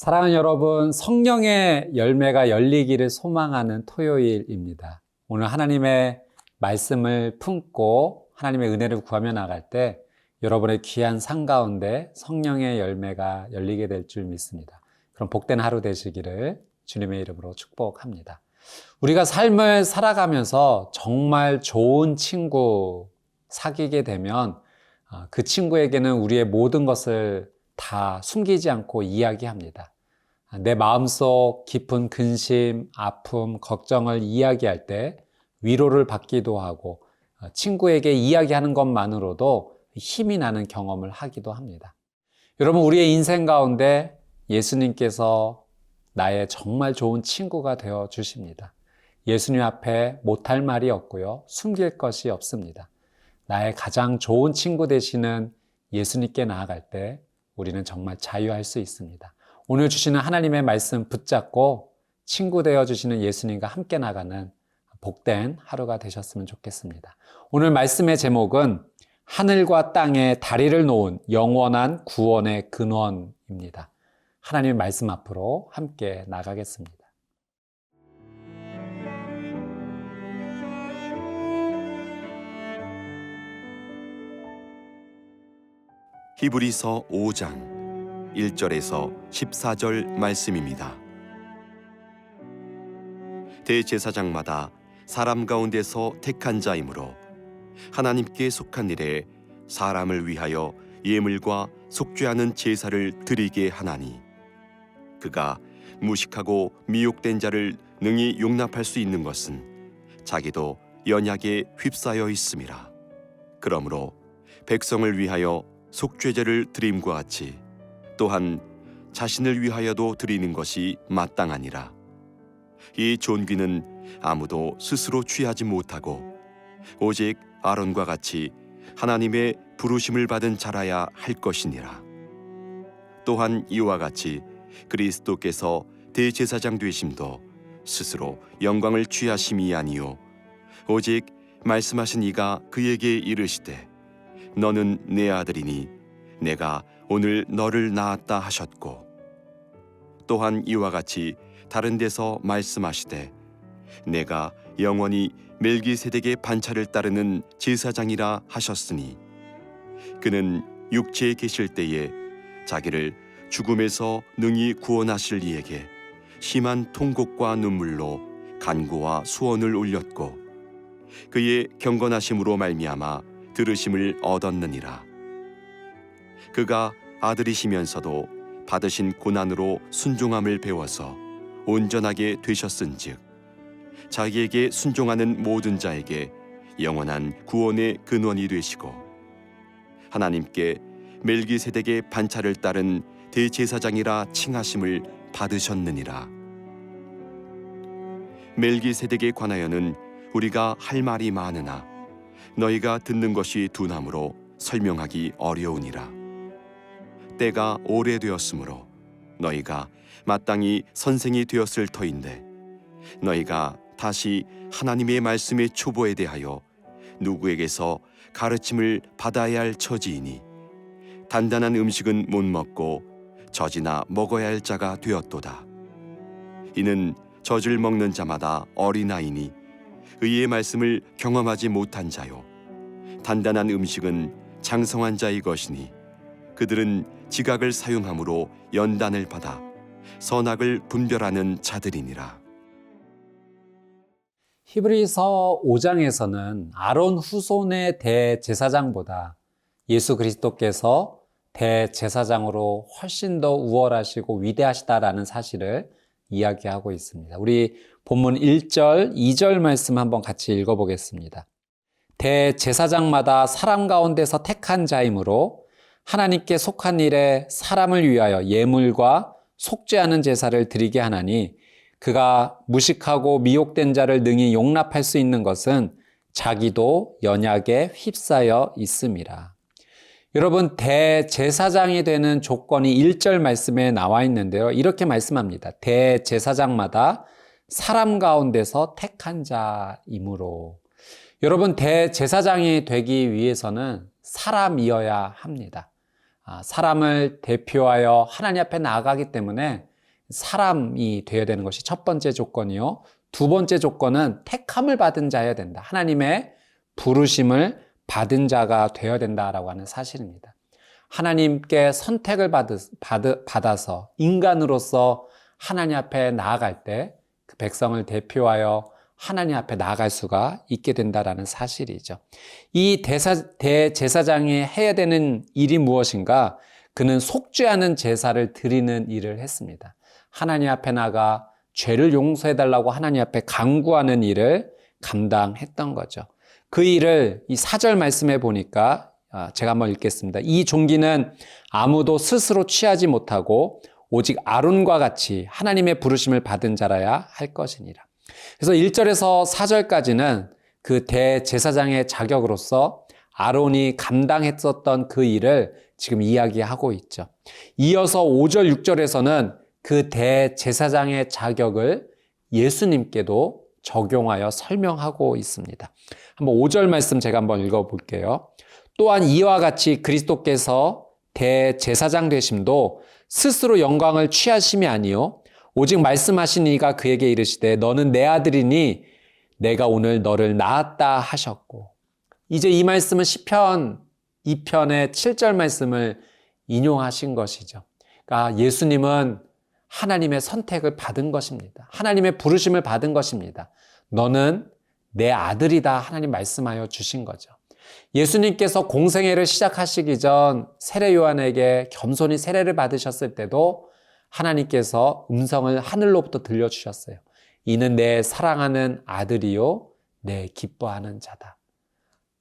사랑하는 여러분, 성령의 열매가 열리기를 소망하는 토요일입니다. 오늘 하나님의 말씀을 품고 하나님의 은혜를 구하며 나갈 때 여러분의 귀한 상 가운데 성령의 열매가 열리게 될 줄 믿습니다. 그럼 복된 하루 되시기를 주님의 이름으로 축복합니다. 우리가 삶을 살아가면서 정말 좋은 친구 사귀게 되면 그 친구에게는 우리의 모든 것을 다 숨기지 않고 이야기합니다. 내 마음속 깊은 근심, 아픔, 걱정을 이야기할 때 위로를 받기도 하고 친구에게 이야기하는 것만으로도 힘이 나는 경험을 하기도 합니다. 여러분, 우리의 인생 가운데 예수님께서 나의 정말 좋은 친구가 되어 주십니다. 예수님 앞에 못할 말이 없고요. 숨길 것이 없습니다. 나의 가장 좋은 친구 되시는 예수님께 나아갈 때 우리는 정말 자유할 수 있습니다. 오늘 주시는 하나님의 말씀 붙잡고 친구 되어주시는 예수님과 함께 나가는 복된 하루가 되셨으면 좋겠습니다. 오늘 말씀의 제목은 하늘과 땅에 다리를 놓은 영원한 구원의 근원입니다. 하나님의 말씀 앞으로 함께 나가겠습니다. 히브리서 5장 1절에서 14절 말씀입니다. 대제사장마다 사람 가운데서 택한 자이므로 하나님께 속한 일에 사람을 위하여 예물과 속죄하는 제사를 드리게 하나니 그가 무식하고 미혹된 자를 능히 용납할 수 있는 것은 자기도 연약에 휩싸여 있음이라. 그러므로 백성을 위하여 속죄제를 드림과 같이 또한 자신을 위하여도 드리는 것이 마땅하니라. 이 존귀는 아무도 스스로 취하지 못하고 오직 아론과 같이 하나님의 부르심을 받은 자라야 할 것이니라. 또한 이와 같이 그리스도께서 대제사장 되심도 스스로 영광을 취하심이 아니요 오직 말씀하신 이가 그에게 이르시되 너는 내 아들이니 내가 오늘 너를 낳았다 하셨고 또한 이와 같이 다른 데서 말씀하시되 내가 영원히 멜기세덱의 반차를 따르는 제사장이라 하셨으니 그는 육체에 계실 때에 자기를 죽음에서 능히 구원하실 이에게 심한 통곡과 눈물로 간구와 수원을 올렸고 그의 경건하심으로 말미암아 들으심을 얻었느니라. 그가 아들이시면서도 받으신 고난으로 순종함을 배워서 온전하게 되셨은즉 자기에게 순종하는 모든 자에게 영원한 구원의 근원이 되시고 하나님께 멜기세덱의 반차를 따른 대제사장이라 칭하심을 받으셨느니라. 멜기세덱에 관하여는 우리가 할 말이 많으나 너희가 듣는 것이 둔함으로 설명하기 어려우니라. 때가 오래되었으므로 너희가 마땅히 선생이 되었을 터인데 너희가 다시 하나님의 말씀의 초보에 대하여 누구에게서 가르침을 받아야 할 처지이니 단단한 음식은 못 먹고 젖이나 먹어야 할 자가 되었도다. 이는 젖을 먹는 자마다 어린아이니 의의 말씀을 경험하지 못한 자요 단단한 음식은 장성한 자의 것이니 그들은 지각을 사용함으로 연단을 받아 선악을 분별하는 자들이니라. 히브리서 5장에서는 아론 후손의 대제사장보다 예수 그리스도께서 대제사장으로 훨씬 더 우월하시고 위대하시다라는 사실을 이야기하고 있습니다. 우리 본문 1절, 2절 말씀 한번 같이 읽어보겠습니다. 대제사장마다 사람 가운데서 택한 자이므로 하나님께 속한 일에 사람을 위하여 예물과 속죄하는 제사를 드리게 하나니 그가 무식하고 미혹된 자를 능히 용납할 수 있는 것은 자기도 연약에 휩싸여 있음이라. 여러분, 대제사장이 되는 조건이 1절 말씀에 나와 있는데요. 이렇게 말씀합니다. 대제사장마다 사람 가운데서 택한 자이므로. 여러분, 대제사장이 되기 위해서는 사람이어야 합니다. 사람을 대표하여 하나님 앞에 나아가기 때문에 사람이 되어야 되는 것이 첫 번째 조건이요. 두 번째 조건은 택함을 받은 자여야 된다. 하나님의 부르심을 받은 자가 되어야 된다라고 하는 사실입니다. 하나님께 선택을 받아서 인간으로서 하나님 앞에 나아갈 때 그 백성을 대표하여 하나님 앞에 나아갈 수가 있게 된다라는 사실이죠. 이 대제사장이 해야 되는 일이 무엇인가? 그는 속죄하는 제사를 드리는 일을 했습니다. 하나님 앞에 나가 죄를 용서해달라고 하나님 앞에 간구하는 일을 감당했던 거죠. 그 일을 이 4절 말씀에 보니까 제가 한번 읽겠습니다. 이 종기는 아무도 스스로 취하지 못하고 오직 아론과 같이 하나님의 부르심을 받은 자라야 할 것이니라. 그래서 1절에서 4절까지는 그 대제사장의 자격으로서 아론이 감당했었던 그 일을 지금 이야기하고 있죠. 이어서 5절, 6절에서는 그 대제사장의 자격을 예수님께도 적용하여 설명하고 있습니다. 한번 5절 말씀 제가 한번 읽어볼게요. 또한 이와 같이 그리스도께서 대제사장 되심도 스스로 영광을 취하심이 아니요 오직 말씀하신 이가 그에게 이르시되 너는 내 아들이니 내가 오늘 너를 낳았다 하셨고. 이제 이 말씀은 시편 2편의 7절 말씀을 인용하신 것이죠. 그러니까 예수님은 하나님의 선택을 받은 것입니다. 하나님의 부르심을 받은 것입니다. 너는 내 아들이다 하나님 말씀하여 주신 거죠. 예수님께서 공생애를 시작하시기 전 세례 요한에게 겸손히 세례를 받으셨을 때도 하나님께서 음성을 하늘로부터 들려주셨어요. 이는 내 사랑하는 아들이요 내 기뻐하는 자다.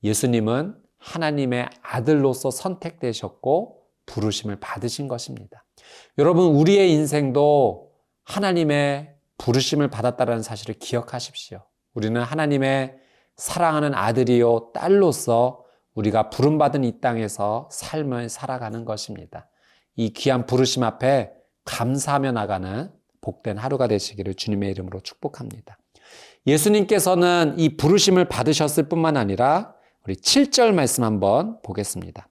예수님은 하나님의 아들로서 선택되셨고 부르심을 받으신 것입니다. 여러분, 우리의 인생도 하나님의 부르심을 받았다는 사실을 기억하십시오. 우리는 하나님의 사랑하는 아들이요 딸로서 우리가 부름받은 이 땅에서 삶을 살아가는 것입니다. 이 귀한 부르심 앞에 감사하며 나가는 복된 하루가 되시기를 주님의 이름으로 축복합니다. 예수님께서는 이 부르심을 받으셨을 뿐만 아니라 우리 7절 말씀 한번 보겠습니다.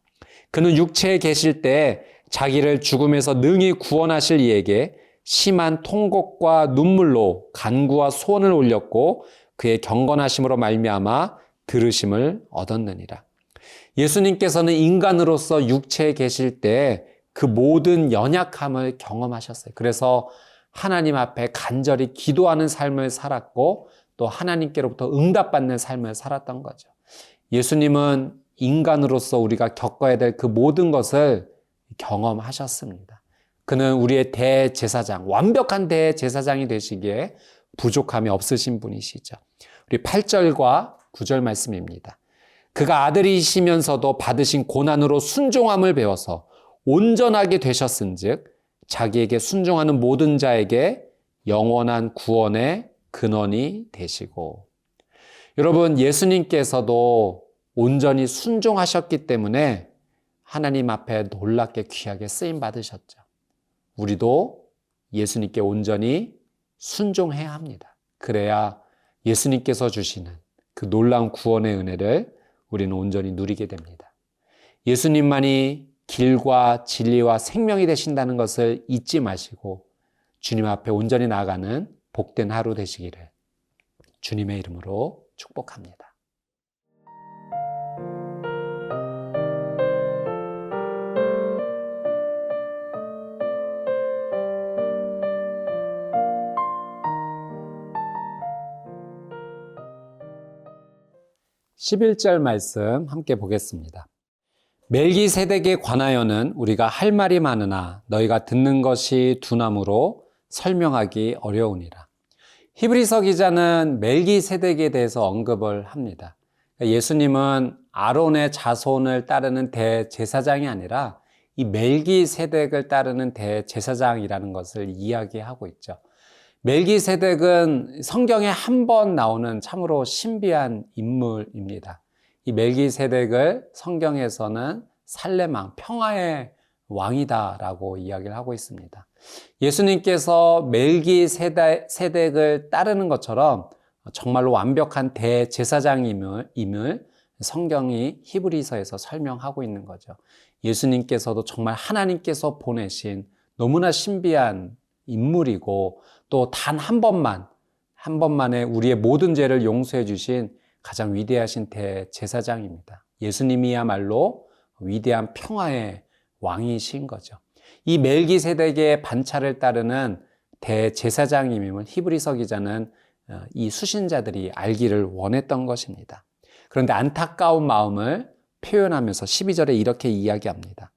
그는 육체에 계실 때 자기를 죽음에서 능히 구원하실 이에게 심한 통곡과 눈물로 간구와 소원을 올렸고 그의 경건하심으로 말미암아 들으심을 얻었느니라. 예수님께서는 인간으로서 육체에 계실 때 그 모든 연약함을 경험하셨어요. 그래서 하나님 앞에 간절히 기도하는 삶을 살았고 또 하나님께로부터 응답받는 삶을 살았던 거죠. 예수님은 인간으로서 우리가 겪어야 될 그 모든 것을 경험하셨습니다. 그는 우리의 대제사장, 완벽한 대제사장이 되시기에 부족함이 없으신 분이시죠. 우리 8절과 9절 말씀입니다. 그가 아들이시면서도 받으신 고난으로 순종함을 배워서 온전하게 되셨은즉 자기에게 순종하는 모든 자에게 영원한 구원의 근원이 되시고. 여러분, 예수님께서도 온전히 순종하셨기 때문에 하나님 앞에 놀랍게 귀하게 쓰임 받으셨죠. 우리도 예수님께 온전히 순종해야 합니다. 그래야 예수님께서 주시는 그 놀라운 구원의 은혜를 우리는 온전히 누리게 됩니다. 예수님만이 길과 진리와 생명이 되신다는 것을 잊지 마시고 주님 앞에 온전히 나아가는 복된 하루 되시기를 주님의 이름으로 축복합니다. (11절) 말씀 함께 보겠습니다. 멜기세덱에 관하여는 우리가 할 말이 많으나 너희가 듣는 것이 둔함으로 설명하기 어려우니라. 히브리서 기자는 멜기세덱에 대해서 언급을 합니다. 예수님은 아론의 자손을 따르는 대제사장이 아니라 이 멜기세덱을 따르는 대제사장이라는 것을 이야기하고 있죠. 멜기세덱은 성경에 한 번 나오는 참으로 신비한 인물입니다. 이 멜기세덱을 성경에서는 살레망, 평화의 왕이다라고 이야기를 하고 있습니다. 예수님께서 멜기세덱을 따르는 것처럼 정말로 완벽한 대제사장임을 성경이 히브리서에서 설명하고 있는 거죠. 예수님께서도 정말 하나님께서 보내신 너무나 신비한 인물이고 또 단 한 번만에 우리의 모든 죄를 용서해 주신 가장 위대하신 대제사장입니다. 예수님이야말로 위대한 평화의 왕이신 거죠. 이 멜기세덱의 반차를 따르는 대제사장임을 히브리서 기자는 이 수신자들이 알기를 원했던 것입니다. 그런데 안타까운 마음을 표현하면서 12절에 이렇게 이야기합니다.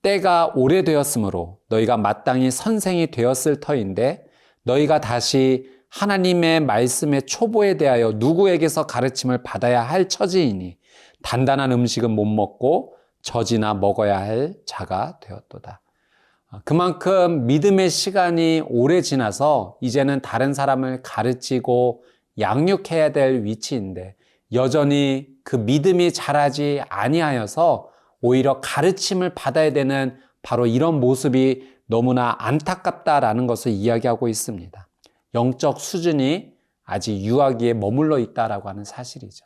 때가 오래되었으므로 너희가 마땅히 선생이 되었을 터인데 너희가 다시 하나님의 말씀의 초보에 대하여 누구에게서 가르침을 받아야 할 처지이니 단단한 음식은 못 먹고 젖이나 먹어야 할 자가 되었도다. 그만큼 믿음의 시간이 오래 지나서 이제는 다른 사람을 가르치고 양육해야 될 위치인데 여전히 그 믿음이 자라지 아니하여서 오히려 가르침을 받아야 되는 바로 이런 모습이 너무나 안타깝다라는 것을 이야기하고 있습니다. 영적 수준이 아직 유아기에 머물러 있다라고 하는 사실이죠.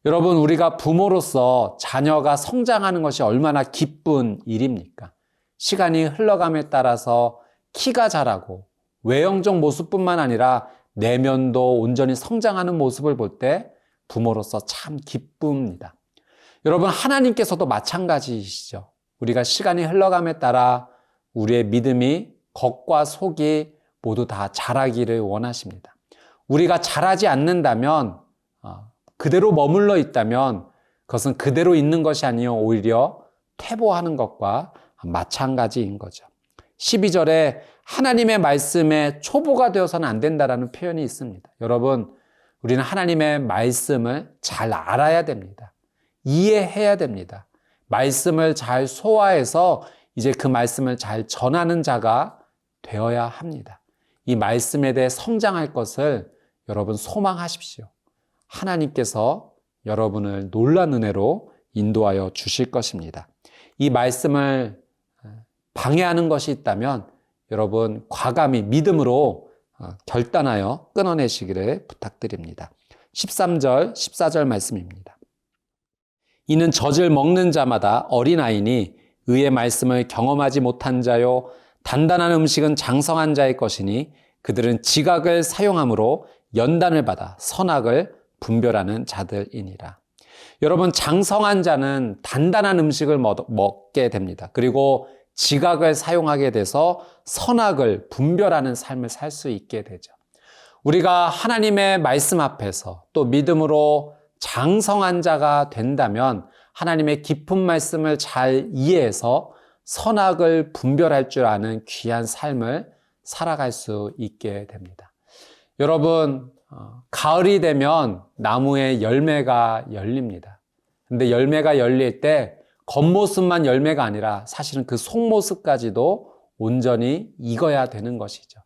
여러분, 우리가 부모로서 자녀가 성장하는 것이 얼마나 기쁜 일입니까? 시간이 흘러감에 따라서 키가 자라고 외형적 모습뿐만 아니라 내면도 온전히 성장하는 모습을 볼 때 부모로서 참 기쁩니다. 여러분, 하나님께서도 마찬가지이시죠. 우리가 시간이 흘러감에 따라 우리의 믿음이 겉과 속이 모두 다 자라기를 원하십니다. 우리가 자라지 않는다면, 그대로 머물러 있다면 그것은 그대로 있는 것이 아니요 오히려 퇴보하는 것과 마찬가지인 거죠. 12절에 하나님의 말씀에 초보가 되어서는 안 된다라는 표현이 있습니다. 여러분, 우리는 하나님의 말씀을 잘 알아야 됩니다. 이해해야 됩니다. 말씀을 잘 소화해서 이제 그 말씀을 잘 전하는 자가 되어야 합니다. 이 말씀에 대해 성장할 것을 여러분 소망하십시오. 하나님께서 여러분을 놀라운 은혜로 인도하여 주실 것입니다. 이 말씀을 방해하는 것이 있다면 여러분 과감히 믿음으로 결단하여 끊어내시기를 부탁드립니다. 13절, 14절 말씀입니다. 이는 젖을 먹는 자마다 어린아이니 의의 말씀을 경험하지 못한 자요 단단한 음식은 장성한 자의 것이니 그들은 지각을 사용함으로 연단을 받아 선악을 분별하는 자들이니라. 여러분, 장성한 자는 단단한 음식을 먹게 됩니다. 그리고 지각을 사용하게 돼서 선악을 분별하는 삶을 살 수 있게 되죠. 우리가 하나님의 말씀 앞에서 또 믿음으로 장성한 자가 된다면 하나님의 깊은 말씀을 잘 이해해서 선악을 분별할 줄 아는 귀한 삶을 살아갈 수 있게 됩니다. 여러분, 가을이 되면 나무에 열매가 열립니다. 근데 열매가 열릴 때 겉모습만 열매가 아니라 사실은 그 속모습까지도 온전히 익어야 되는 것이죠.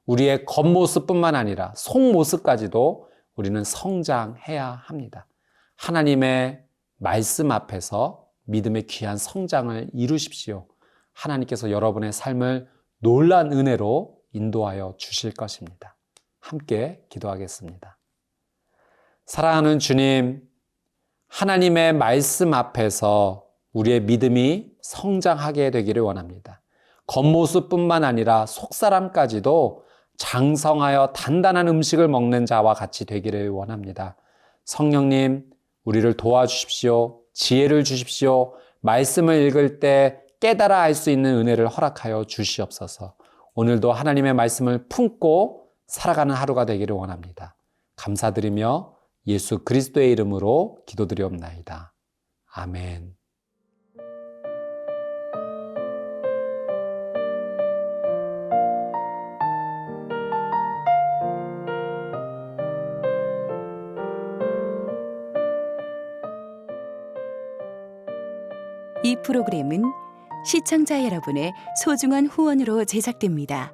우리의 겉모습뿐만 아니라 속모습까지도 우리는 성장해야 합니다. 하나님의 말씀 앞에서 믿음의 귀한 성장을 이루십시오. 하나님께서 여러분의 삶을 놀라운 은혜로 인도하여 주실 것입니다. 함께 기도하겠습니다. 사랑하는 주님, 하나님의 말씀 앞에서 우리의 믿음이 성장하게 되기를 원합니다. 겉모습뿐만 아니라 속사람까지도 장성하여 단단한 음식을 먹는 자와 같이 되기를 원합니다. 성령님, 우리를 도와주십시오. 지혜를 주십시오. 말씀을 읽을 때 깨달아 알 수 있는 은혜를 허락하여 주시옵소서. 오늘도 하나님의 말씀을 품고 살아가는 하루가 되기를 원합니다. 감사드리며 예수 그리스도의 이름으로 기도드리옵나이다. 아멘. 이 프로그램은 시청자 여러분의 소중한 후원으로 제작됩니다.